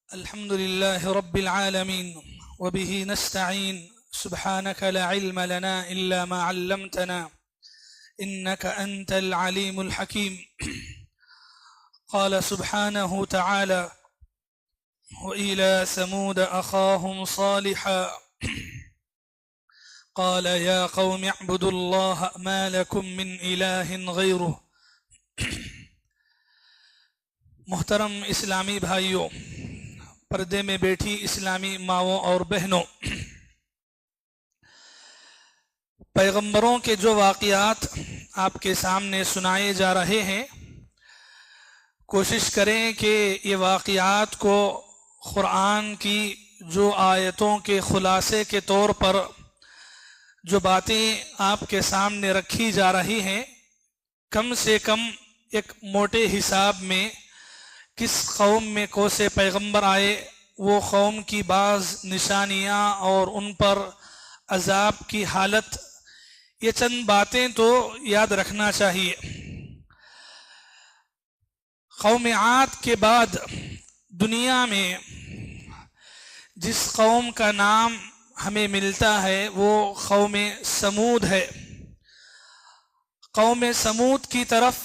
الحمد لله رب العالمين وبه نستعين سبحانك لا علم لنا إلا ما علمتنا إنك أنت العليم الحكيم. قال سبحانه تعالى: وإلى ثمود أخاهم صالحا قال يا قوم اعبدوا الله ما لكم من إله غيره. محترم اسلامی بھائیوں، پردے میں بیٹھی اسلامی ماؤں اور بہنوں، پیغمبروں کے جو واقعات آپ کے سامنے سنائے جا رہے ہیں، کوشش کریں کہ یہ واقعات کو قرآن کی جو آیتوں کے خلاصے کے طور پر جو باتیں آپ کے سامنے رکھی جا رہی ہیں، کم سے کم ایک موٹے حساب میں کس قوم میں کون پیغمبر آئے، وہ قوم کی بعض نشانیاں اور ان پر عذاب کی حالت، یہ چند باتیں تو یاد رکھنا چاہیے۔ قوم عاد کے بعد دنیا میں جس قوم کا نام ہمیں ملتا ہے وہ قوم سمود ہے۔ قوم سمود کی طرف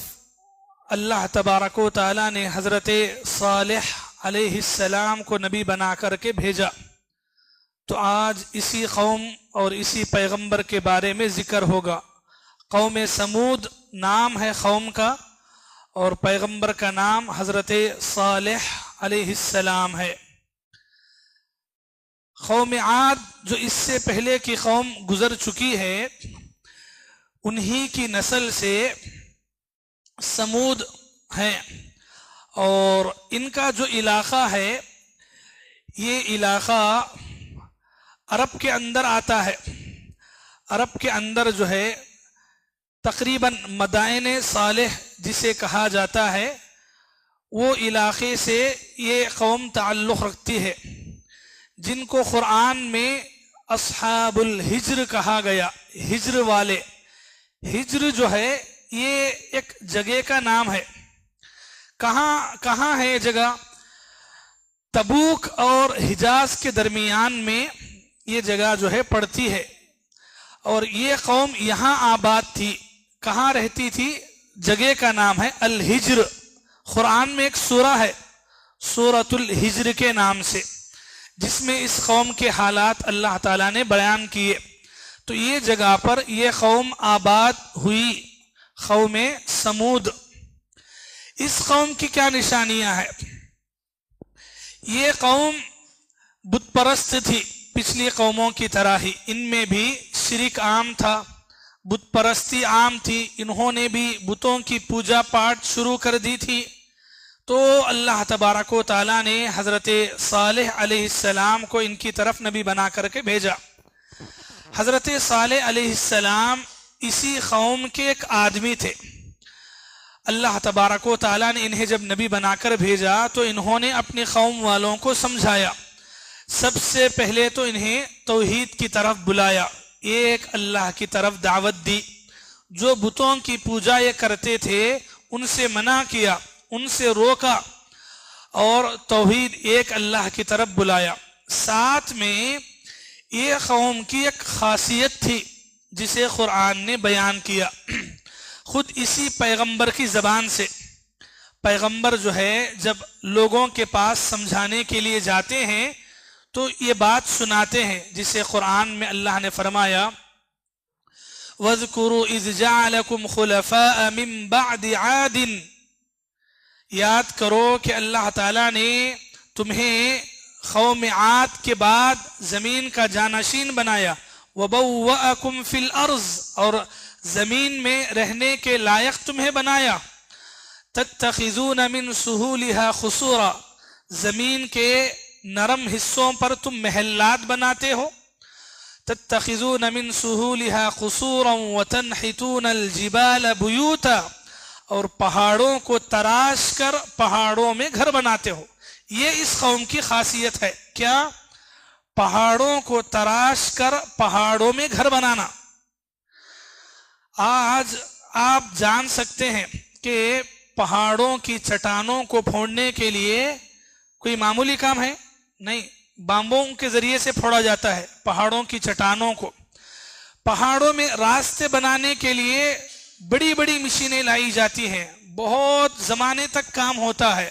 اللہ تبارک و تعالیٰ نے حضرت صالح علیہ السلام کو نبی بنا کر کے بھیجا، تو آج اسی قوم اور اسی پیغمبر کے بارے میں ذکر ہوگا۔ قوم سمود نام ہے قوم کا، اور پیغمبر کا نام حضرت صالح علیہ السلام ہے۔ قوم عاد جو اس سے پہلے کی قوم گزر چکی ہے، انہی کی نسل سے سمود ہیں، اور ان کا جو علاقہ ہے یہ علاقہ عرب کے اندر آتا ہے۔ عرب کے اندر جو ہے تقریباً مدائن صالح جسے کہا جاتا ہے، وہ علاقے سے یہ قوم تعلق رکھتی ہے، جن کو قرآن میں اصحاب الحجر کہا گیا۔ ہجر والے، ہجر جو ہے یہ ایک جگہ کا نام ہے۔ کہاں ہے یہ جگہ؟ تبوک اور حجاز کے درمیان میں یہ جگہ جو ہے پڑتی ہے، اور یہ قوم یہاں آباد تھی۔ کہاں رہتی تھی؟ جگہ کا نام ہے الحجر۔ قرآن میں ایک سورہ ہے سورۃ الحجر کے نام سے، جس میں اس قوم کے حالات اللہ تعالیٰ نے بیان کیے۔ تو یہ جگہ پر یہ قوم آباد ہوئی، قوم سمود۔ اس قوم کی کیا نشانیاں ہیں؟ یہ قوم بت پرست تھی، پچھلی قوموں کی طرح ہی ان میں بھی شرک عام تھا، بت پرستی عام تھی۔ انہوں نے بھی بتوں کی پوجا پاٹ شروع کر دی تھی۔ تو اللہ تبارک و تعالیٰ نے حضرت صالح علیہ السلام کو ان کی طرف نبی بنا کر کے بھیجا۔ حضرت صالح علیہ السلام اسی قوم کے ایک آدمی تھے۔ اللہ تبارک و تعالیٰ نے انہیں جب نبی بنا کر بھیجا تو انہوں نے اپنی قوم والوں کو سمجھایا۔ سب سے پہلے تو انہیں توحید کی طرف بلایا، ایک اللہ کی طرف دعوت دی۔ جو بتوں کی پوجا یہ کرتے تھے ان سے منع کیا، ان سے روکا، اور توحید ایک اللہ کی طرف بلایا۔ ساتھ میں یہ قوم کی ایک خاصیت تھی جسے قرآن نے بیان کیا، خود اسی پیغمبر کی زبان سے۔ پیغمبر جو ہے جب لوگوں کے پاس سمجھانے کے لیے جاتے ہیں تو یہ بات سناتے ہیں، جسے قرآن میں اللہ نے فرمایا: وَاذْكُرُوا إِذْ جَعَلَكُمْ خُلَفَاءَ مِن بَعْدِ عَادٍ۔ یاد کرو کہ اللہ تعالیٰ نے تمہیں قوم عاد کے بعد زمین کا جانشین بنایا۔ وَبَوَّأَكُمْ فِي الْأَرْضِ، اور زمین میں رہنے کے لائق تمہیں بنایا۔ تَتَّخِذُونَ مِن سُهُولِهَا قُصُورًا، زمین کے نرم حصوں پر تم محلات بناتے ہو۔ تَتَّخِذُونَ مِن سُهُولِهَا قُصُورًا وَتَنْحِتُونَ الْجِبَالَ بُيُوتًا، اور پہاڑوں کو تراش کر پہاڑوں میں گھر بناتے ہو۔ یہ اس قوم کی خاصیت ہے۔ کیا؟ پہاڑوں کو تراش کر پہاڑوں میں گھر بنانا۔ آج آپ جان سکتے ہیں کہ پہاڑوں کی چٹانوں کو پھوڑنے کے لیے کوئی معمولی کام ہے نہیں، بامبوں کے ذریعے سے پھوڑا جاتا ہے پہاڑوں کی چٹانوں کو. پہاڑوں میں راستے بنانے کے لیے بڑی بڑی مشینیں لائی جاتی ہیں، بہت زمانے تک کام ہوتا ہے.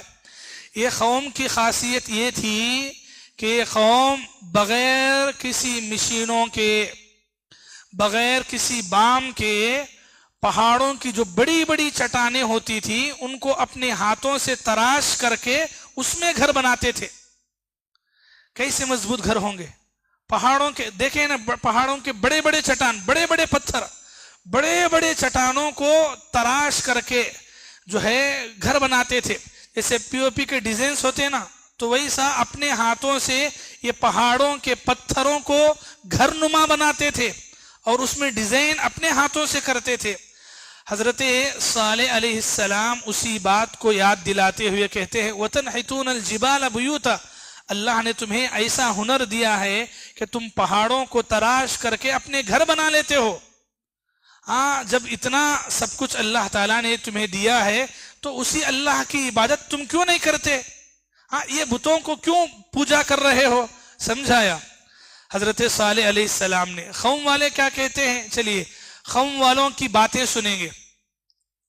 یہ قوم کی خاصیت یہ تھی کہ یہ قوم بغیر کسی مشینوں کے، بغیر کسی بام کے، پہاڑوں کی جو بڑی بڑی چٹانیں ہوتی تھی ان کو اپنے ہاتھوں سے تراش کر کے اس میں گھر بناتے تھے. کیسے مضبوط گھر ہوں گے پہاڑوں کے. دیکھیں نا پہاڑوں کے بڑے بڑے چٹان، بڑے بڑے پتھر، بڑے بڑے چٹانوں کو تراش کر کے جو ہے گھر بناتے تھے. جیسے پی او پی کے ڈیزائنز ہوتے ہیں نا، تو ویسا اپنے ہاتھوں سے یہ پہاڑوں کے پتھروں کو گھر نما بناتے تھے اور اس میں ڈیزائن اپنے ہاتھوں سے کرتے تھے. حضرت صالح علیہ السلام اسی بات کو یاد دلاتے ہوئے کہتے ہیں وَتَنْحِتُونَ الْجِبَالَ بُيُوتًا، اللہ نے تمہیں ایسا ہنر دیا ہے کہ تم پہاڑوں کو تراش کر کے اپنے گھر بنا لیتے ہو. ہاں، جب اتنا سب کچھ اللہ تعالیٰ نے تمہیں دیا ہے تو اسی اللہ کی عبادت تم کیوں نہیں کرتے؟ ہاں، یہ بتوں کو کیوں پوجا کر رہے ہو؟ سمجھایا حضرت صالح علیہ السلام نے. قوم والے کیا کہتے ہیں؟ چلیے قوم والوں کی باتیں سنیں گے.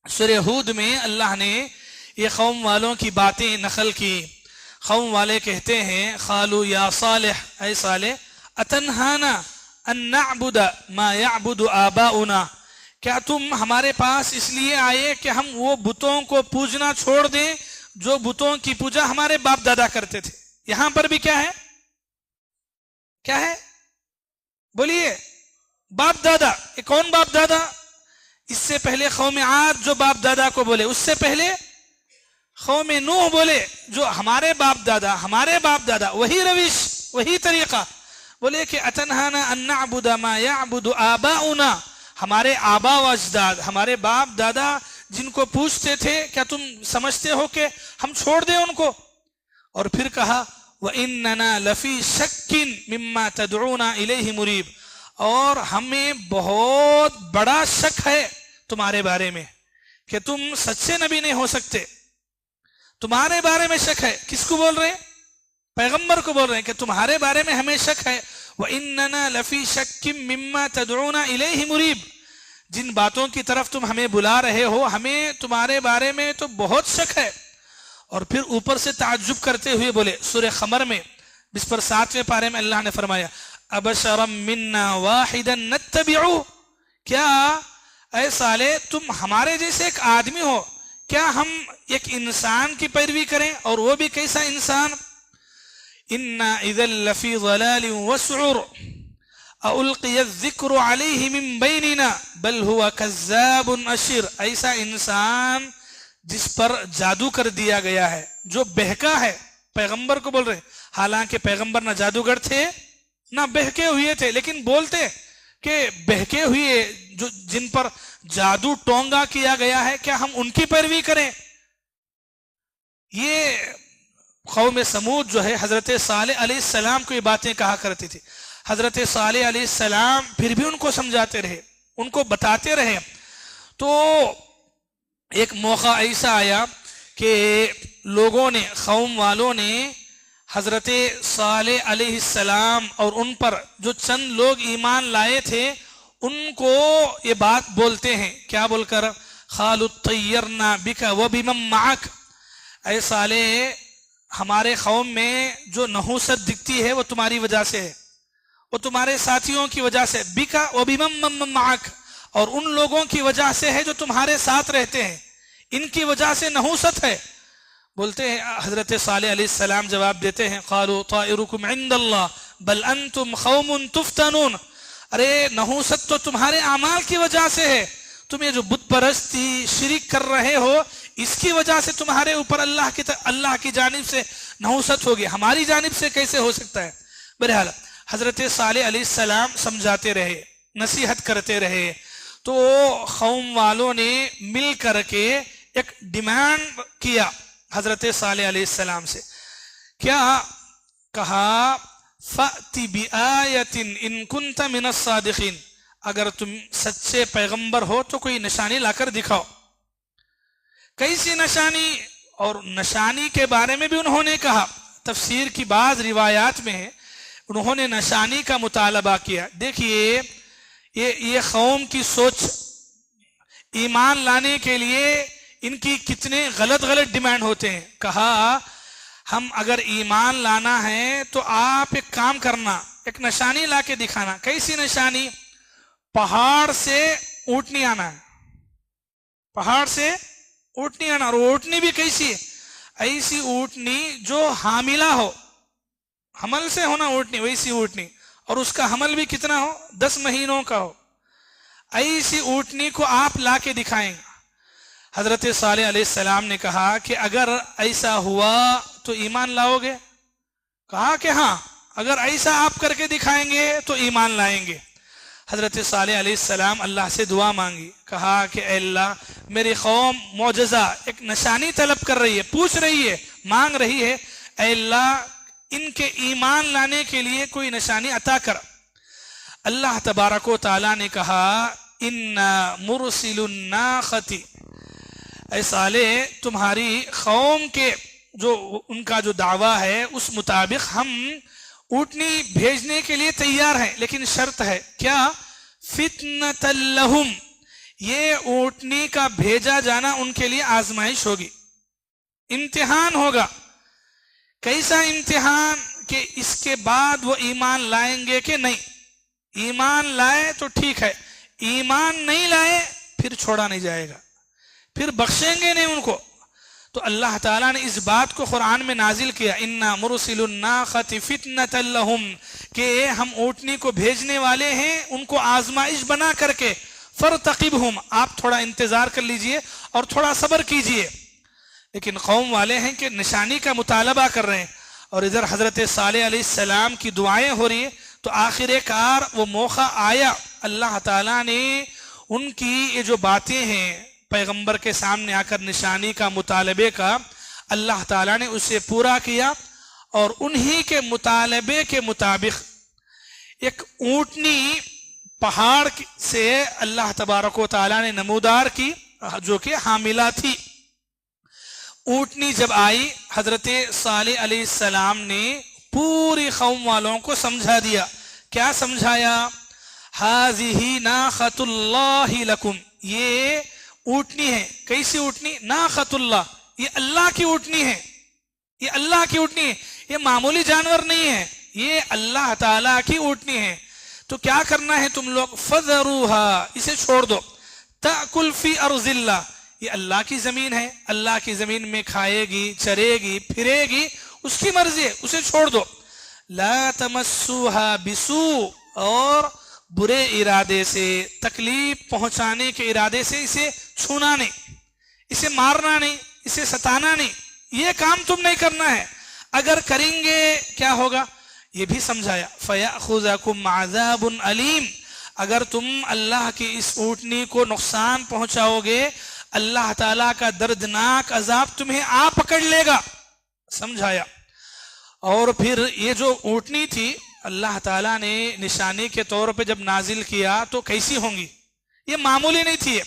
سورہ ہود میں اللہ نے یہ قوم والوں کی باتیں نقل کی. قوم والے کہتے ہیں قالوا یا صالح، اے صالح، اتنہانا ان نعبد ما یعبد آباؤنا، کیا تم ہمارے پاس اس لیے آئے کہ ہم وہ بتوں کو پوجنا چھوڑ دیں جو بتوں کی پوجا ہمارے باپ دادا کرتے تھے؟ یہاں پر بھی کیا ہے؟ کیا ہے؟ بولیے. باپ دادا. یہ کون باپ دادا؟ اس سے پہلے قوم عاد جو باپ دادا کو بولے، اس سے پہلے قوم نوح بولے جو ہمارے باپ دادا، وہی روش، وہی طریقہ. بولے کہ اتنہانا ان نعبد ما یعبد آباؤنا، ہمارے آبا و اجداد، ہمارے باپ دادا جن کو پوچھتے تھے، کیا تم سمجھتے ہو کہ ہم چھوڑ دیں ان کو؟ اور پھر کہا وَإِنَّنَا لَفِي شَكٍّ مِمَّا تَدْعُونَا إِلَيْهِ مُرِيبٍ، اور ہمیں بہت بڑا شک ہے تمہارے بارے میں کہ تم سچے نبی نہیں ہو سکتے. تمہارے بارے میں شک ہے. کس کو بول رہے ہیں؟ پیغمبر کو بول رہے ہیں کہ تمہارے بارے میں ہمیں شک ہے. وَإِنَّنَا لَفِي شَكٍّ مِمَّا تَدْعُونَا إِلَيْهِ مُرِيبٍ، جن باتوں کی طرف تم ہمیں بلا رہے ہو ہمیں تمہارے بارے میں تو بہت شک ہے. اور پھر اوپر سے تعجب کرتے ہوئے بولے سورہ قمر میں اس پر 7ویں پارے میں اللہ نے فرمایا أَبَشَرًا مِنَّا وَاحِدًا نَتَّبِعُهُ، کیا اے صالح تم ہمارے جیسے ایک آدمی ہو، کیا ہم ایک انسان کی پیروی کریں؟ اور وہ بھی کیسا انسان؟ إِنَّا إِذًا لَفِي ضَلَالٍ وَسُعُرٍ أَلْقِيَ الذِّكْرُ عَلَيْهِ مِن بَيْنِنَا بَلْ هُوَ كَذَّابٌ أَشِرٌ، ایسا انسان جس پر جادو کر دیا گیا ہے، جو بہکا ہے. پیغمبر کو بول رہے، حالانکہ پیغمبر نہ جادوگر تھے نہ بہکے ہوئے تھے، لیکن بولتے کہ بہکے ہوئے جو جن پر جادو ٹونگا کیا گیا ہے کیا ہم ان کی پیروی کریں؟ یہ قوم سمود جو ہے حضرت صالح علیہ السلام کو یہ باتیں کہا کرتی تھی. حضرت صالح علیہ السلام پھر بھی ان کو سمجھاتے رہے، ان کو بتاتے رہے. تو ایک موقع ایسا آیا کہ لوگوں نے، قوم والوں نے حضرت صالح علیہ السلام اور ان پر جو چند لوگ ایمان لائے تھے ان کو یہ بات بولتے ہیں. کیا بول کر؟ قالوا اطیرنا بک وبمن معک، اے صالح ہمارے قوم میں جو نحوست دکھتی ہے وہ تمہاری وجہ سے ہے، وہ تمہارے ساتھیوں کی وجہ سے. بکا وبمن معک، اور ان لوگوں کی وجہ سے ہے جو تمہارے ساتھ رہتے ہیں، ان کی وجہ سے نحوست ہے. بولتے ہیں حضرت صالح علیہ السلام جواب دیتے ہیں قالوا طائرکم عند اللہ بل انتم قوم تفتنون، ارے نحوست تو تمہارے اعمال کی وجہ سے ہے، تم یہ جو بت پرستی شرک کر رہے ہو اس کی وجہ سے تمہارے اوپر اللہ کی جانب سے نحوست ہوگی، ہماری جانب سے کیسے ہو سکتا ہے؟ بہرحال حضرت صالح علیہ السلام سمجھاتے رہے، نصیحت کرتے رہے. تو قوم والوں نے مل کر کے ایک ڈیمانڈ کیا حضرت صالح علیہ السلام سے. کیا کہا؟ فَأْتِ بِآیَةٍ إِن كُنْتَ مِنَ الصَّادِقِينَ، اگر تم سچے پیغمبر ہو تو کوئی نشانی لا کر دکھاؤ. کیسی نشانی؟ اور نشانی کے بارے میں بھی انہوں نے کہا تفسیر کی بعض روایات میں ہے، انہوں نے نشانی کا مطالبہ کیا. دیکھیے یہ قوم کی سوچ، ایمان لانے کے لیے ان کی کتنے غلط ڈیمانڈ ہوتے ہیں. کہا ہم اگر ایمان لانا ہے تو آپ ایک کام کرنا، ایک نشانی لا کے دکھانا. کیسی نشانی؟ پہاڑ سے اونٹنی آنا ہے، پہاڑ سے اونٹنی آنا. اور اونٹنی بھی کیسی ہے؟ ایسی اونٹنی جو حاملہ ہو، حمل سے ہونا اونٹنی، ویسی اونٹنی، اور اس کا حمل بھی کتنا ہو؟ 10 مہینوں کا ہو. ایسی اونٹنی کو آپ لا کے دکھائیں. حضرت صالح علیہ السلام نے کہا کہ اگر ایسا ہوا تو ایمان لاؤ گے؟ کہا کہ ہاں، اگر ایسا آپ کر کے دکھائیں گے تو ایمان لائیں گے. حضرت صالح علیہ السلام اللہ سے دعا مانگی. کہا کہ اے اللہ، میری قوم معجزہ، ایک نشانی طلب کر رہی ہے، پوچھ رہی ہے، مانگ رہی ہے. اے اللہ، ان کے ایمان لانے کے لیے کوئی نشانی عطا کر. اللہ تبارک و تعالیٰ نے کہا اِنَّا مُرْسِلُ النَّاقَةِ، اے صالح تمہاری قوم کے جو ان کا جو دعویٰ ہے اس مطابق ہم اونٹنی بھیجنے کے لیے تیار ہیں، لیکن شرط ہے. کیا؟ فِتْنَةً لَهُمْ، یہ اونٹنی کا بھیجا جانا ان کے لیے آزمائش ہوگی، امتحان ہوگا. کیسا امتحان؟ کہ اس کے بعد وہ ایمان لائیں گے کہ نہیں. ایمان لائے تو ٹھیک ہے، ایمان نہیں لائے پھر چھوڑا نہیں جائے گا، پھر بخشیں گے نہیں ان کو. تو اللہ تعالیٰ نے اس بات کو قرآن میں نازل کیا، اِنَّا مُرْسِلُ النَّاقَةِ فِتْنَةً لَهُمْ، کہ ہم اونٹنی کو بھیجنے والے ہیں ان کو آزمائش بنا کر کے. فَارْتَقِبْهُمْ، آپ تھوڑا انتظار کر لیجئے اور تھوڑا صبر کیجئے. لیکن قوم والے ہیں کہ نشانی کا مطالبہ کر رہے ہیں، اور ادھر حضرت صالح علیہ السلام کی دعائیں ہو رہی ہیں. تو آخر کار وہ موقع آیا، اللہ تعالیٰ نے ان کی یہ جو باتیں ہیں پیغمبر کے سامنے آ کر نشانی کا مطالبے کا، اللہ تعالیٰ نے اسے پورا کیا. اور انہی کے مطالبے کے مطابق ایک اونٹنی پہاڑ سے اللہ تبارک و تعالیٰ نے نمودار کی جو کہ حاملہ تھی. اونٹنی جب آئی، حضرت صالح علیہ السلام نے پوری قوم والوں کو سمجھا دیا. کیا سمجھایا؟ ہَذِهِ نَاقَةُ اللَّهِ لَكُمْ، یہ اونٹنی ہے. کیسی اونٹنی؟ ناقۃ اللہ، یہ اللہ کی اونٹنی ہے، یہ اللہ کی اونٹنی ہے، یہ معمولی جانور نہیں ہے، یہ اللہ تعالیٰ کی اونٹنی ہے. تو کیا کرنا ہے تم لوگ؟ فَذَرُوهَا، اسے چھوڑ دو. تَأْكُلْ فِي أَرْضِ اللَّهِ، یہ اللہ کی زمین ہے، اللہ کی زمین میں کھائے گی، چرے گی، پھرے گی، اس کی مرضی ہے، اسے چھوڑ دو. لا تمسوها بسوء، اور برے ارادے سے، تکلیف پہنچانے کے ارادے سے اسے چھونا نہیں، اسے مارنا نہیں، اسے ستانا نہیں، یہ کام تم نہیں کرنا ہے. اگر کریں گے کیا ہوگا یہ بھی سمجھایا. فَيَأْخُذَكُمْ عَذَابٌ أَلِيمٌ، اگر تم اللہ کی اس اونٹنی کو نقصان پہنچاؤ گے، اللہ تعالیٰ کا دردناک عذاب تمہیں آ پکڑ لے گا. سمجھایا. اور پھر یہ جو اونٹنی تھی اللہ تعالیٰ نے نشانی کے طور پہ جب نازل کیا تو کیسی ہوں گی؟ یہ معمولی نہیں تھی،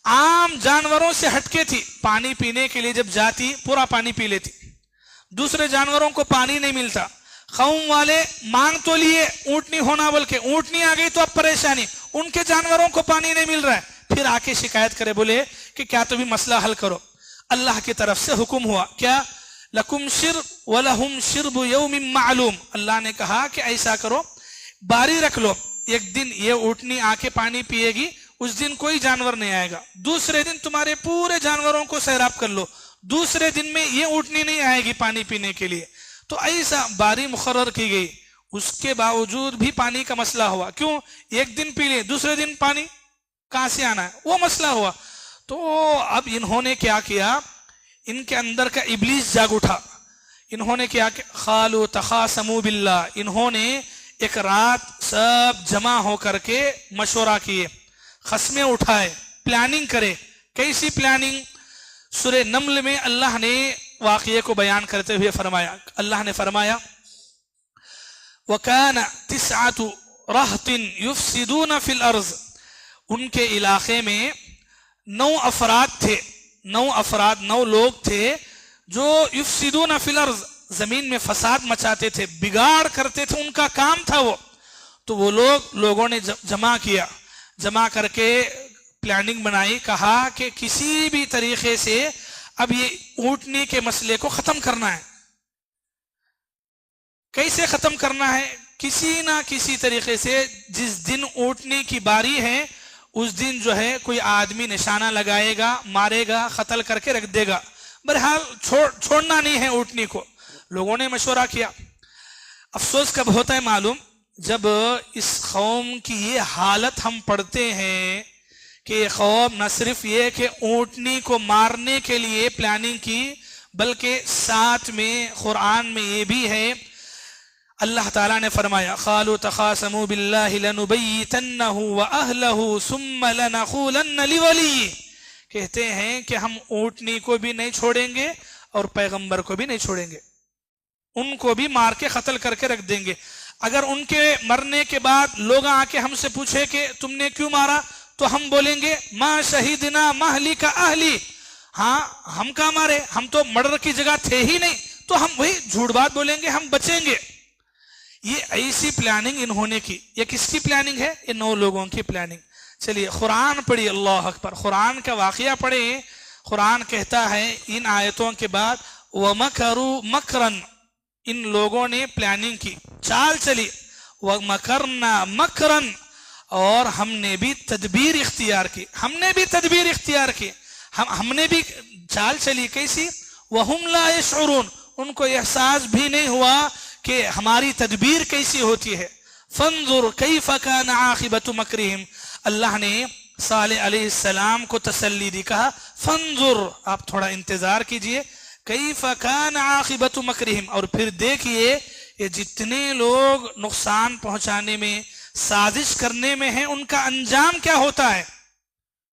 عام جانوروں سے ہٹکے تھی. پانی پینے کے لیے جب جاتی پورا پانی پی لیتی، دوسرے جانوروں کو پانی نہیں ملتا. قوم والے مانگ تو لیے اونٹنی ہونا، بلکہ اونٹنی آ گئی تو اب پریشانی، ان کے جانوروں کو پانی نہیں مل رہا ہے. پھر آ کے شکایت کرے، بولے کہ کیا تو بھی مسئلہ حل کرو. اللہ کی طرف سے حکم ہوا، کیا؟ لَكُمْ شِرْبٌ وَلَهُمْ شِرْبُ يَوْمٍ مَعْلُومٍ، اللہ نے کہا کہ ایسا کرو، باری رکھ لو، ایک دن یہ اونٹنی آ کے پانی پیے گی، اس دن کوئی جانور نہیں آئے گا. دوسرے دن تمہارے پورے جانوروں کو سیراب کر لو، دوسرے دن میں یہ اونٹنی نہیں آئے گی پانی پینے کے لیے. تو ایسا باری مقرر کی گئی. اس کے باوجود بھی پانی کا مسئلہ ہوا. کیوں؟ ایک دن پی لے، دوسرے دن پانی کہاں سے آنا ہے، وہ مسئلہ ہوا. تو اب انہوں نے کیا کیا؟ ان کے اندر کا ابلیس جاگ اٹھا. انہوں نے کیا کہ قالوا تخاصموا باللہ، انہوں نے ایک رات سب جمع ہو کر کے مشورہ کیے، قسمیں اٹھائے، پلاننگ کرے. کیسی پلاننگ؟ سورہ نمل میں اللہ نے واقعے کو بیان کرتے ہوئے فرمایا، اللہ نے فرمایا وَكَانَ 9 رَهْطٍ يُفْسِدُونَ فِي الْأَرْضِ، ان کے علاقے میں 9 افراد تھے، 9 لوگ تھے جو یفسدون فی الارض، زمین میں فساد مچاتے تھے, بگاڑ کرتے تھے, ان کا کام تھا وہ. تو وہ لوگوں نے جمع کیا, جمع کر کے پلاننگ بنائی, کہا کہ کسی بھی طریقے سے اب یہ اونٹنی کے مسئلے کو ختم کرنا ہے. کیسے ختم کرنا ہے؟ کسی نہ کسی طریقے سے جس دن اونٹنی کی باری ہے اس دن جو ہے کوئی آدمی نشانہ لگائے گا, مارے گا, قتل کر کے رکھ دے گا. بہرحال چھوڑنا نہیں ہے اونٹنی کو. لوگوں نے مشورہ کیا. افسوس کب ہوتا ہے معلوم؟ جب اس قوم کی یہ حالت ہم پڑھتے ہیں کہ یہ قوم نہ صرف یہ کہ اونٹنی کو مارنے کے لیے پلاننگ کی, بلکہ ساتھ میں قرآن میں یہ بھی ہے, اللہ تعالیٰ نے فرمایا قالوا تخاصموا باللہ لنبیتنہ واہلہ ثم لنقولن لولیہ, کہتے ہیں کہ ہم اونٹنی کو بھی نہیں چھوڑیں گے اور پیغمبر کو بھی نہیں چھوڑیں گے, ان کو بھی مار کے قتل کر کے رکھ دیں گے. اگر ان کے مرنے کے بعد لوگ آ کے ہم سے پوچھے کہ تم نے کیوں مارا, تو ہم بولیں گے ما شہیدنا مہلک اہلی, ہاں ہم کہاں مارے, ہم تو مرڈر کی جگہ تھے ہی نہیں, تو ہم وہی جھوٹ بات بولیں گے, ہم بچیں گے. یہ ایسی پلاننگ انہوں نے کی. یہ کس کی پلاننگ ہے؟ یہ 9 لوگوں کی پلاننگ. چلیے قرآن پڑھی, اللہ اکبر, قرآن کا واقعہ پڑھیں. قرآن کہتا ہے ان آیتوں کے بعد وَمَكَرُوا مَكْرًا, ان لوگوں نے پلاننگ کی, چال چلی. وَمَكَرْنَا مَكْرًا, اور ہم نے بھی تدبیر اختیار کی, ہم نے بھی تدبیر اختیار کی, ہم نے بھی چال چلی. کیسی؟ وَهُمْ لَا يَشْعُرُونَ, ان کو احساس بھی نہیں ہوا کہ ہماری تدبیر کیسی ہوتی ہے. فَانظُرْ كَيْفَ كَانَ عَاقِبَةُ مَكْرِهِمْ, اللہ نے صالح علیہ السلام کو تسلی دی, کہا فَانظُرْ, آپ تھوڑا انتظار کیجئے, كَيْفَ كَانَ عَاقِبَةُ مَكْرِهِمْ, اور پھر دیکھیے یہ جتنے لوگ نقصان پہنچانے میں, سازش کرنے میں ہیں, ان کا انجام کیا ہوتا ہے.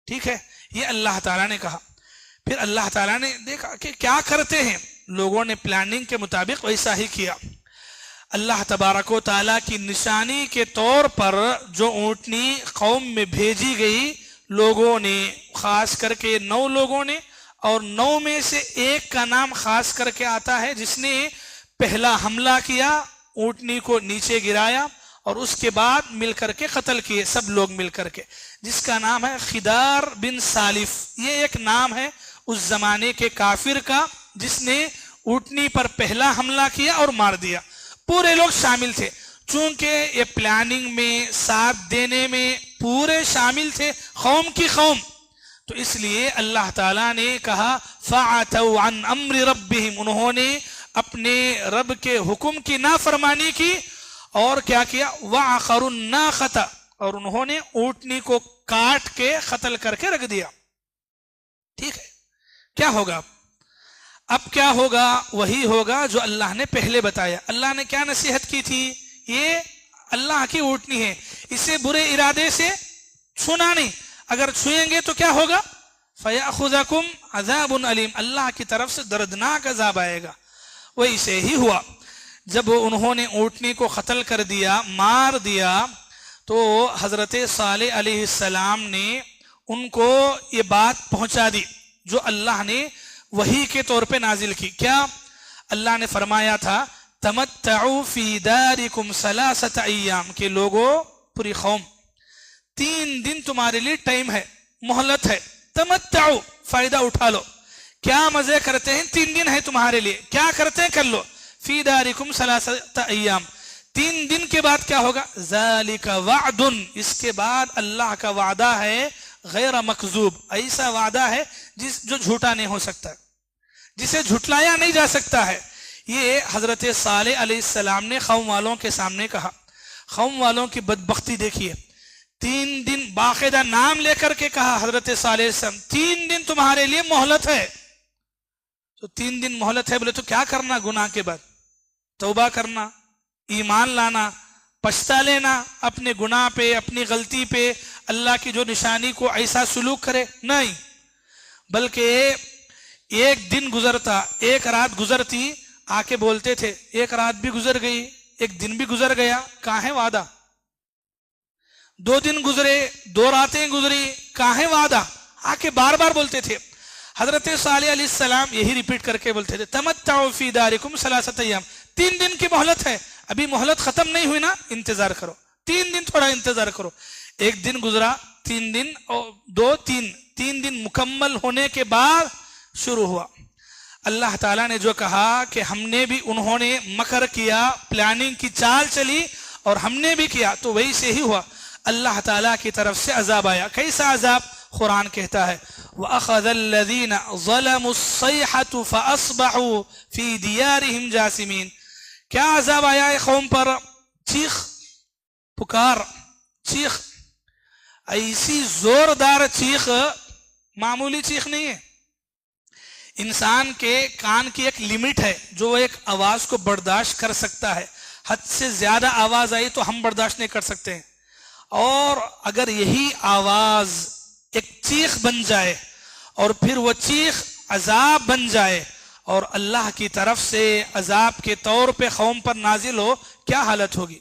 ٹھیک ہے, یہ اللہ تعالیٰ نے کہا. پھر اللہ تعالیٰ نے دیکھا کہ کیا کرتے ہیں, لوگوں نے پلاننگ کے مطابق ویسا ہی کیا. اللہ تبارک و تعالیٰ کی نشانی کے طور پر جو اونٹنی قوم میں بھیجی گئی, لوگوں نے, خاص کر کے 9 لوگوں نے, اور 9 میں سے ایک کا نام خاص کر کے آتا ہے جس نے پہلا حملہ کیا, اونٹنی کو نیچے گرایا اور اس کے بعد مل کر کے قتل کیے, سب لوگ مل کر کے, جس کا نام ہے خدار بن سالف. یہ ایک نام ہے اس زمانے کے کافر کا جس نے اونٹنی پر پہلا حملہ کیا اور مار دیا. پورے لوگ شامل تھے, چونکہ یہ پلاننگ میں, ساتھ دینے میں پورے شامل تھے, قوم کی قوم, تو اس لیے اللہ تعالیٰ نے کہا فَعَتَوْا عَنْ أَمْرِ رَبِّهِمْ, انہوں نے اپنے رب کے حکم کی نافرمانی کی. اور کیا کیا؟ وَعَقَرُوا النَّاقَةَ, اور انہوں نے اونٹنی کو کاٹ کے قتل کر کے رکھ دیا. ٹھیک ہے, کیا ہوگا اب کیا ہوگا؟ وہی ہوگا جو اللہ نے پہلے بتایا. اللہ نے کیا نصیحت کی تھی؟ یہ اللہ کی اونٹنی ہے, اسے برے ارادے سے چھونا نہیں, اگر چھوئیں گے تو کیا ہوگا؟ فَيَأْخُذَكُمْ عَذَابٌ عَلِيمٌ, اللہ کی طرف سے دردناک عذاب آئے گا. ویسے ہی ہوا. جب انہوں نے اونٹنی کو قتل کر دیا, مار دیا, تو حضرت صالح علیہ السلام نے ان کو یہ بات پہنچا دی جو اللہ نے وحی کے طور پہ نازل کی. کیا؟ اللہ نے فرمایا تھا تمتعوا فی دارکم 3 ایام, کہ لوگوں, پوری قوم, 3 دن تمہارے لیے ٹائم ہے, مہلت ہے. تمتعوا, فائدہ اٹھا لو. کیا مزے کرتے ہیں؟ 3 دن ہے تمہارے لیے, کیا کرتے ہیں کر لو. فی دارکم 3 ایام, 3 دن کے بعد کیا ہوگا؟ ذالک وعد, اس کے بعد اللہ کا وعدہ ہے غیر مکذوب, ایسا وعدہ ہے جو جھوٹا نہیں ہو سکتا, جسے جھٹلایا نہیں جا سکتا ہے. یہ حضرت صالح علیہ السلام نے قوم والوں کے سامنے کہا. قوم والوں کی بدبختی دیکھیے, 3 دن باقاعدہ نام لے کر کے کہا حضرت صالح علیہ السلام 3 دن تمہارے لیے مہلت ہے. تو 3 دن مہلت ہے, بولے تو کیا کرنا؟ گناہ کے بعد توبہ کرنا, ایمان لانا, پچھتا لینا اپنے گناہ پہ, اپنی غلطی پہ, اللہ کی جو نشانی کو ایسا سلوک کرے نہیں, بلکہ ایک دن گزرتا, ایک رات گزرتی, آ کے بولتے تھے ایک رات بھی گزر گئی, ایک دن بھی گزر گیا, کہاں ہے وعدہ؟ 2 دن گزرے, 2 راتیں گزری, کہاں ہے وعدہ؟ آ کے بار بار بولتے تھے. حضرت صالح علیہ السلام یہی ریپیٹ کر کے بولتے تھے تمتعوا فی دارکم ثلاثۃ ایام، 3 دن کی مہلت ہے، ابھی مہلت ختم نہیں ہوئی نا، انتظار کرو 3 دن، تھوڑا انتظار کرو۔ 1 دن گزرا، 3 دن اور 2 3 دن مکمل ہونے کے بعد شروع ہوا۔ اللہ تعالیٰ نے جو کہا کہ ہم نے بھی، انہوں نے مکر کیا، پلاننگ کی چال چلی اور ہم نے بھی کیا، تو ویسے ہی ہوا۔ اللہ تعالیٰ کی طرف سے عذاب آیا۔ کیسا عذاب؟ قرآن کہتا ہے وَأَخَذَ الَّذِينَ ظَلَمُوا الصَّيْحَةُ فَأَصْبَحُوا فِي دِيَارِهِمْ جَاثِمِينَ۔ کیا عذاب آیا ہے قوم پر؟ چیخ، پکار، چیخ، ایسی زوردار چیخ، معمولی چیخ نہیں ہے۔ انسان کے کان کی ایک لیمٹ ہے جو ایک آواز کو برداشت کر سکتا ہے، حد سے زیادہ آواز آئی تو ہم برداشت نہیں کر سکتے ہیں، اور اگر یہی آواز ایک چیخ بن جائے اور پھر وہ چیخ عذاب بن جائے اور اللہ کی طرف سے عذاب کے طور پہ قوم پر نازل ہو، کیا حالت ہوگی؟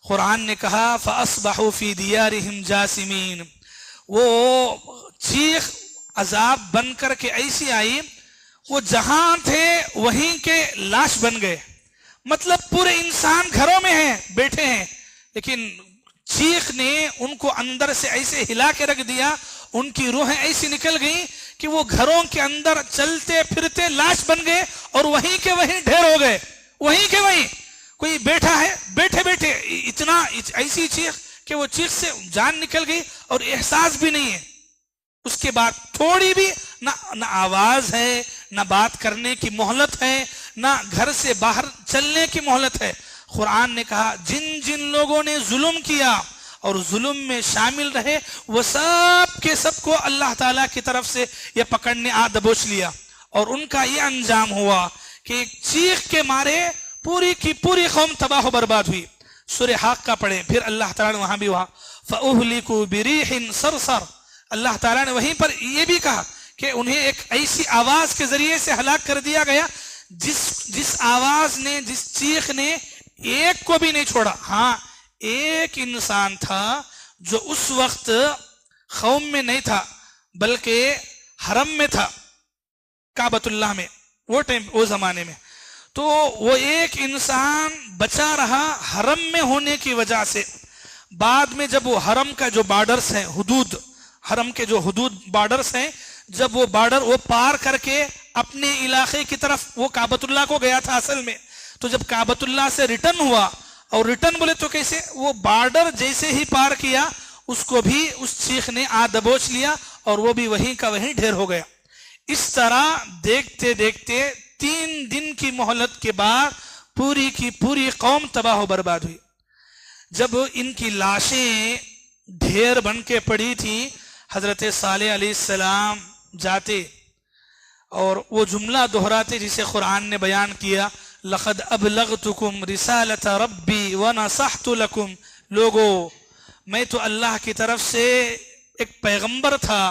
قرآن نے کہا فَأَصْبَحُوا فِي دِيَارِهِمْ جَاثِمِينَ، وہ چیخ عذاب بن کر کے ایسی آئی، وہ جہاں تھے وہیں کے لاش بن گئے۔ مطلب پورے انسان گھروں میں ہیں، بیٹھے ہیں، لیکن چیخ نے ان کو اندر سے ایسے ہلا کے رکھ دیا، ان کی روحیں ایسی نکل گئیں کہ وہ گھروں کے اندر چلتے پھرتے لاش بن گئے اور وہیں کے وہیں ڈھیر ہو گئے، وہیں کے وہیں۔ کوئی بیٹھا ہے، بیٹھے بیٹھے اتنا ایسی چیخ کہ وہ چیخ سے جان نکل گئی اور احساس بھی نہیں ہے۔ اس کے بعد تھوڑی بھی نہ آواز ہے، نہ بات کرنے کی مہلت ہے، نہ گھر سے باہر چلنے کی مہلت ہے۔ قرآن نے کہا جن جن لوگوں نے ظلم کیا اور ظلم میں شامل رہے، وہ سب کے سب کو اللہ تعالیٰ کی طرف سے یہ پکڑنے دبوچ لیا، اور ان کا یہ انجام ہوا کہ ایک چیخ کے مارے پوری کی پوری قوم تباہ و برباد ہوئی۔ سورہ حاقہ پڑھیں، پھر اللہ تعالیٰ نے وہاں بھی وہاں فَأُهْلِكُوا بِرِيحٍ صَرْصَرٍ، اللہ تعالیٰ نے وہیں پر یہ بھی کہا کہ انہیں ایک ایسی آواز کے ذریعے سے ہلاک کر دیا گیا جس آواز نے، جس چیخ نے ایک کو بھی نہیں چھوڑا۔ ہاں، ایک انسان تھا جو اس وقت قوم میں نہیں تھا بلکہ حرم میں تھا، کعبۃ اللہ میں، وہ زمانے میں، تو وہ ایک انسان بچا رہا حرم میں ہونے کی وجہ سے۔ بعد میں جب وہ حرم کا جو بارڈرز ہیں، حدود، حرم کے جو حدود بارڈرز ہیں، جب وہ بارڈر وہ پار کر کے اپنے علاقے کی طرف، وہ کعبۃ اللہ کو گیا تھا اصل میں، تو جب کعبۃ اللہ سے ریٹرن ہوا، اور ریٹرن بولے تو کیسے، وہ بارڈر جیسے ہی پار کیا اس کو بھی اس چیخ نے دبوچ لیا اور وہ بھی وہیں کا وہیں ڈھیر ہو گیا۔ اس طرح دیکھتے دیکھتے 3 دن کی مہلت کے بعد پوری کی پوری قوم تباہ و برباد ہوئی۔ جب ان کی لاشیں ڈھیر بن کے پڑی تھی، حضرت صالح علیہ السلام جاتے اور وہ جملہ دہراتے جسے قرآن نے بیان کیا لَقَدْ أَبْلَغْتُكُمْ رِسَالَةَ رَبِّي وَنَصَحْتُ لَكُمْ، لوگو میں تو اللہ کی طرف سے ایک پیغمبر تھا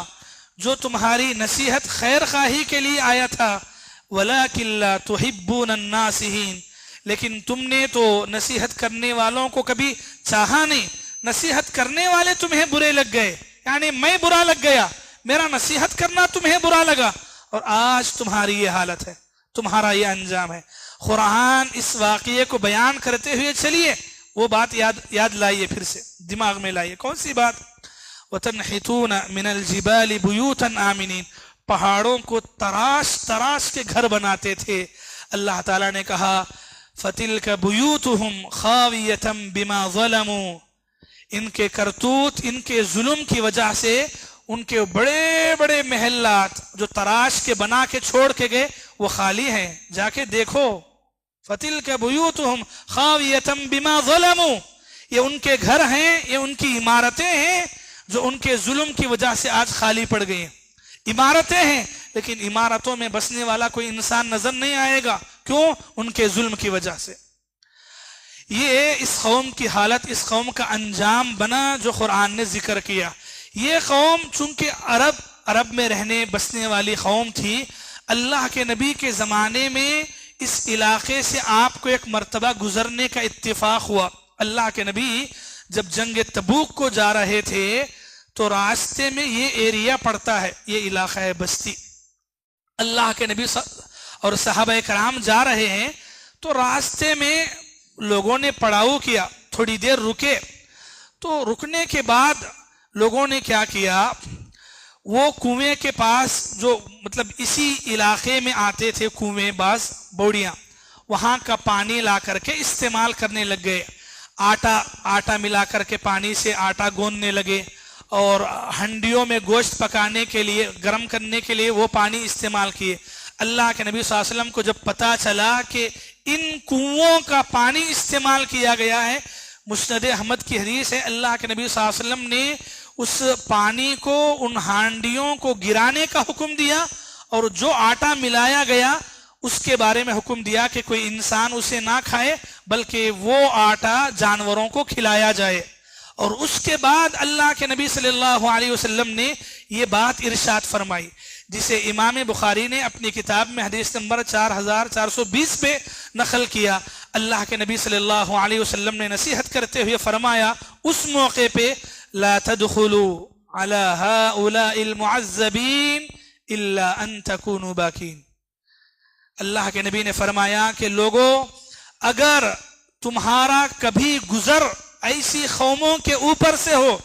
جو تمہاری نصیحت خیر خواہی کے لیے آیا تھا، وَلَكِنْ لَا تُحِبُّونَ النَّاصِحِينَ، لیکن تم نے تو نصیحت کرنے والوں کو کبھی چاہا نہیں، نصیحت کرنے والے تمہیں برے لگ گئے، یعنی میں برا لگ گیا، میرا نصیحت کرنا تمہیں برا لگا، اور آج تمہاری یہ حالت ہے، تمہارا یہ انجام ہے۔ قرآن اس واقعے کو بیان کرتے ہوئے چلیے وہ بات یاد لائیے، پھر سے دماغ میں لائیے۔ کون سی بات؟ وَتَنْحِتُونَ مِنَ الْجِبَالِ بُيُوتًا آمِنِينَ، پہاڑوں کو تراش تراش کے گھر بناتے تھے۔ اللہ تعالیٰ نے کہا فَتِلْكَ بُيُوتُهُمْ خَاوِيَةً بِمَا ظَلَمُوا، ان کے کرتوت، ان کے ظلم کی وجہ سے ان کے بڑے بڑے محلات جو تراش کے بنا کے چھوڑ کے گئے وہ خالی ہیں، جا کے دیکھو۔ فَتِلْكَ بُيُوتُهُمْ خَاوِيَةً بِمَا ظَلَمُوا، یہ ان کے گھر ہیں، یہ ان کی عمارتیں ہیں جو ان کے ظلم کی وجہ سے آج خالی پڑ گئی ہیں۔ عمارتیں ہیں لیکن عمارتوں میں بسنے والا کوئی انسان نظر نہیں آئے گا، کیوں؟ ان کے ظلم کی وجہ سے۔ یہ اس قوم کی حالت، اس قوم کا انجام بنا جو قرآن نے ذکر کیا۔ یہ قوم چونکہ عرب میں رہنے بسنے والی قوم تھی، اللہ کے نبی کے زمانے میں اس علاقے سے آپ کو ایک مرتبہ گزرنے کا اتفاق ہوا۔ اللہ کے نبی جب جنگ تبوک کو جا رہے تھے تو راستے میں یہ ایریا پڑتا ہے، یہ علاقہ ہے بستی. اللہ کے نبی اور صحابہ کرام جا رہے ہیں تو راستے میں لوگوں نے پڑاؤ کیا، تھوڑی دیر رکے. تو رکنے کے بعد لوگوں نے کیا کیا، وہ کنویں کے پاس جو مطلب اسی علاقے میں آتے تھے کنویں، بعض بوڑیاں، وہاں کا پانی لا کر کے استعمال کرنے لگ گئے. آٹا ملا کر کے پانی سے آٹا گوندنے لگے، اور ہنڈیوں میں گوشت پکانے کے لیے، گرم کرنے کے لیے وہ پانی استعمال کیے. اللہ کے نبی صلی اللہ علیہ وسلم کو جب پتا چلا کہ ان کنووں کا پانی استعمال کیا گیا ہے، مسند احمد کی حدیث ہے، اللہ کے نبی صلی اللہ علیہ وسلم نے اس پانی کو، ان ہانڈیوں کو گرانے کا حکم دیا، اور جو آٹا ملایا گیا اس کے بارے میں حکم دیا کہ کوئی انسان اسے نہ کھائے بلکہ وہ آٹا جانوروں کو کھلایا جائے. اور اس کے بعد اللہ کے نبی صلی اللہ علیہ وسلم نے یہ بات ارشاد فرمائی، جسے امام بخاری نے اپنی کتاب میں حدیث نمبر 4420 پہ نقل کیا. اللہ کے نبی صلی اللہ علیہ وسلم نے نصیحت کرتے ہوئے فرمایا اس موقع پہ، لا تدخلوا على هؤلاء المعذبين الا ان تكونوا باكين. اللہ کے نبی نے فرمایا کہ لوگوں، اگر تمہارا کبھی گزر ایسی قوموں کے اوپر سے ہو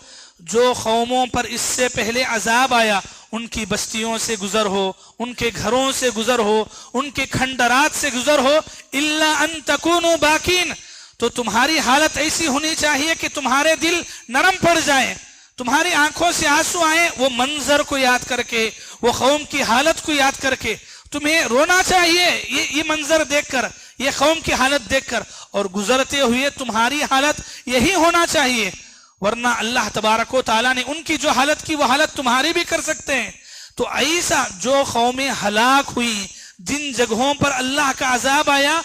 جو قوموں پر اس سے پہلے عذاب آیا، ان کی بستیوں سے گزر ہو، ان کے گھروں سے گزر ہو، ان کے کھنڈرات سے گزر ہو، الا ان تکونوا باکین، تو تمہاری حالت ایسی ہونی چاہیے کہ تمہارے دل نرم پڑ جائیں، تمہاری آنکھوں سے آنسو آئیں، وہ منظر کو یاد کر کے، وہ قوم کی حالت کو یاد کر کے تمہیں رونا چاہیے، یہ منظر دیکھ کر، یہ قوم کی حالت دیکھ کر، اور گزرتے ہوئے تمہاری حالت یہی ہونا چاہیے، ورنہ اللہ تبارک و تعالیٰ نے ان کی جو حالت کی وہ حالت تمہاری بھی کر سکتے ہیں. تو ایسا جو قومیں ہلاک ہوئی، جن جگہوں پر اللہ کا عذاب آیا،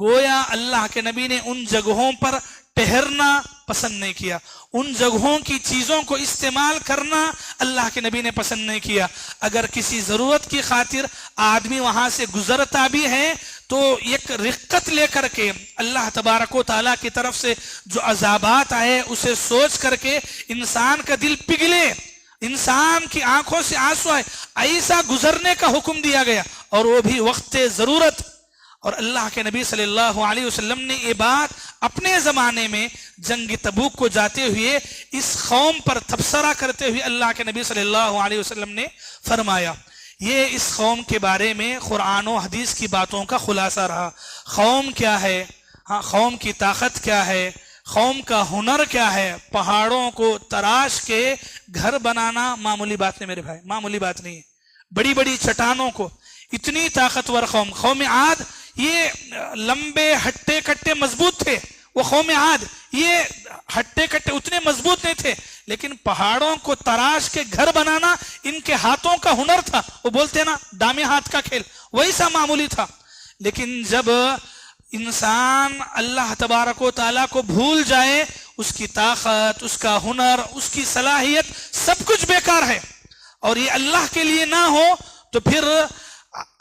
گویا اللہ کے نبی نے ان جگہوں پر ٹھہرنا پسند نہیں کیا، ان جگہوں کی چیزوں کو استعمال کرنا اللہ کے نبی نے پسند نہیں کیا. اگر کسی ضرورت کی خاطر آدمی وہاں سے گزرتا بھی ہے تو ایک رقت لے کر کے، اللہ تبارک و تعالیٰ کی طرف سے جو عذابات آئے اسے سوچ کر کے انسان کا دل پگھلے، انسان کی آنکھوں سے آنسو آئے، ایسا گزرنے کا حکم دیا گیا، اور وہ بھی وقت ضرورت. اور اللہ کے نبی صلی اللہ علیہ وسلم نے یہ بات اپنے زمانے میں جنگ تبوک کو جاتے ہوئے اس قوم پر تبصرہ کرتے ہوئے اللہ کے نبی صلی اللہ علیہ وسلم نے فرمایا. یہ اس قوم کے بارے میں قرآن و حدیث کی باتوں کا خلاصہ رہا. قوم کیا ہے، قوم کی طاقت کیا ہے، قوم کا ہنر کیا ہے. پہاڑوں کو تراش کے گھر بنانا معمولی بات نہیں میرے بھائی، معمولی بات نہیں ہے. بڑی بڑی چٹانوں کو، اتنی طاقتور قوم عاد، یہ لمبے ہٹے کٹے مضبوط تھے. وہ قوم عاد یہ ہٹے کٹے اتنے مضبوط نہیں تھے، لیکن پہاڑوں کو تراش کے گھر بنانا ان کے ہاتھوں کا ہنر تھا. وہ بولتے نا دامے ہاتھ کا کھیل، ویسا معمولی تھا. لیکن جب انسان اللہ تبارک و تعالیٰ کو بھول جائے، اس کی طاقت، اس کا ہنر، اس کی صلاحیت سب کچھ بیکار ہے. اور یہ اللہ کے لیے نہ ہو تو پھر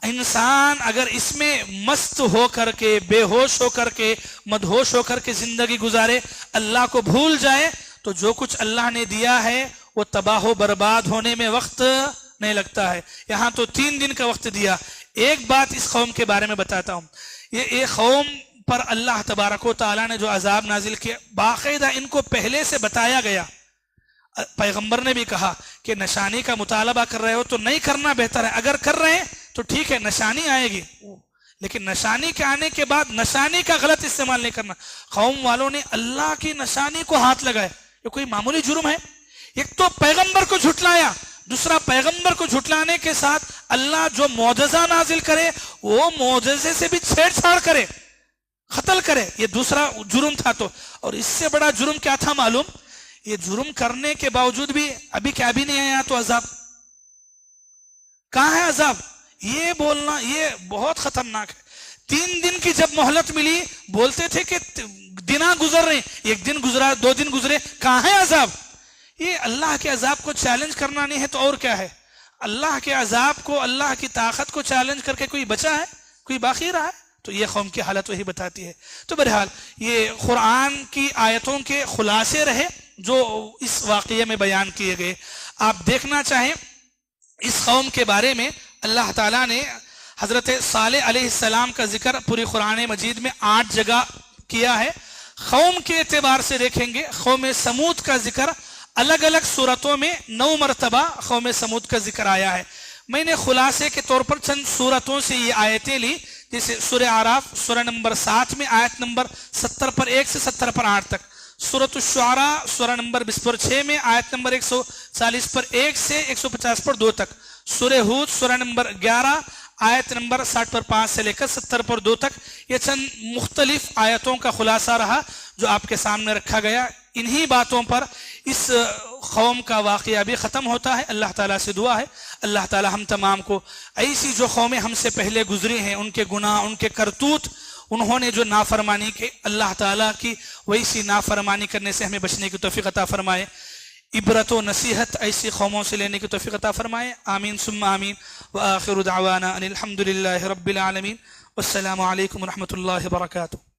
انسان اگر اس میں مست ہو کر کے، بے ہوش ہو کر کے، مدہوش ہو کر کے زندگی گزارے، اللہ کو بھول جائے، تو جو کچھ اللہ نے دیا ہے وہ تباہ و برباد ہونے میں وقت نہیں لگتا ہے. یہاں تو 3 دن کا وقت دیا. ایک بات اس قوم کے بارے میں بتاتا ہوں. یہ ایک قوم پر اللہ تبارک و تعالیٰ نے جو عذاب نازل کیا، باقاعدہ ان کو پہلے سے بتایا گیا. پیغمبر نے بھی کہا کہ نشانی کا مطالبہ کر رہے ہو تو نہیں کرنا بہتر ہے، اگر کر رہے ہیں تو ٹھیک ہے، نشانی آئے گی، لیکن نشانی کے آنے کے بعد نشانی کا غلط استعمال نہیں کرنا. قوم والوں نے اللہ کی نشانی کو ہاتھ لگائے. یہ کوئی معمولی جرم ہے؟ ایک تو پیغمبر کو جھٹلایا، دوسرا پیغمبر کو جھٹلانے کے ساتھ اللہ جو معجزہ نازل کرے وہ معجزے سے بھی چھیڑ چھاڑ کرے، قتل کرے. یہ دوسرا جرم تھا. تو اور اس سے بڑا جرم کیا تھا معلوم؟ یہ جرم کرنے کے باوجود بھی ابھی کیا بھی نہیں آیا تو عذاب. کہاں ہے عذاب؟ یہ بولنا یہ بہت خطرناک ہے. 3 دن کی جب مہلت ملی، بولتے تھے کہ دن گزر رہے، 1 دن گزرا، 2 دن گزرے، کہاں ہے عذاب؟ یہ اللہ کے عذاب کو چیلنج کرنا نہیں ہے تو اور کیا ہے؟ اللہ کے عذاب کو، اللہ کی طاقت کو چیلنج کر کے کوئی بچا ہے؟ کوئی باقی رہا ہے؟ تو یہ قوم کی حالت وہی بتاتی ہے. تو بہرحال یہ قرآن کی آیتوں کے خلاصے رہے جو اس واقعے میں بیان کیے گئے. آپ دیکھنا چاہیں اس قوم کے بارے میں اللہ تعالیٰ نے حضرت صالح علیہ السلام کا ذکر پوری قرآن مجید میں 8 جگہ کیا ہے. قوم کے اعتبار سے دیکھیں گے قوم سمود کا ذکر الگ الگ صورتوں میں 9 مرتبہ قوم سمود کا ذکر آیا ہے. میں نے خلاصے کے طور پر چند صورتوں سے یہ آیتیں لی، جیسے سورہ اعراف سورہ نمبر 7 میں آیت نمبر 70 پر 1 سے 70 پر 8 تک، سورۃ الشعراء سورہ نمبر 20 پر 6 میں آیت نمبر 140 پر 1 سے 150 پر 2 تک، سورہ ہود سورہ نمبر 11 آیت نمبر 60 پر 5 سے لے کر 70 پر 2 تک. یہ چند مختلف آیتوں کا خلاصہ رہا جو آپ کے سامنے رکھا گیا. انہی باتوں پر اس قوم کا واقعہ بھی ختم ہوتا ہے. اللہ تعالیٰ سے دعا ہے اللہ تعالیٰ ہم تمام کو ایسی جو قومیں ہم سے پہلے گزری ہیں ان کے گناہ، ان کے کرتوت، انہوں نے جو نافرمانی کی، اللہ تعالیٰ کی ویسی نافرمانی کرنے سے ہمیں بچنے کی توفیق عطا فرمائے. عبرت و نصیحت ایسی قوموں سے لینے کی توفیق عطا فرمائے. آمین ثم آمین. وآخر دعوانا ان الحمد للہ رب العالمین. والسلام علیکم ورحمۃ اللہ وبرکاتہ.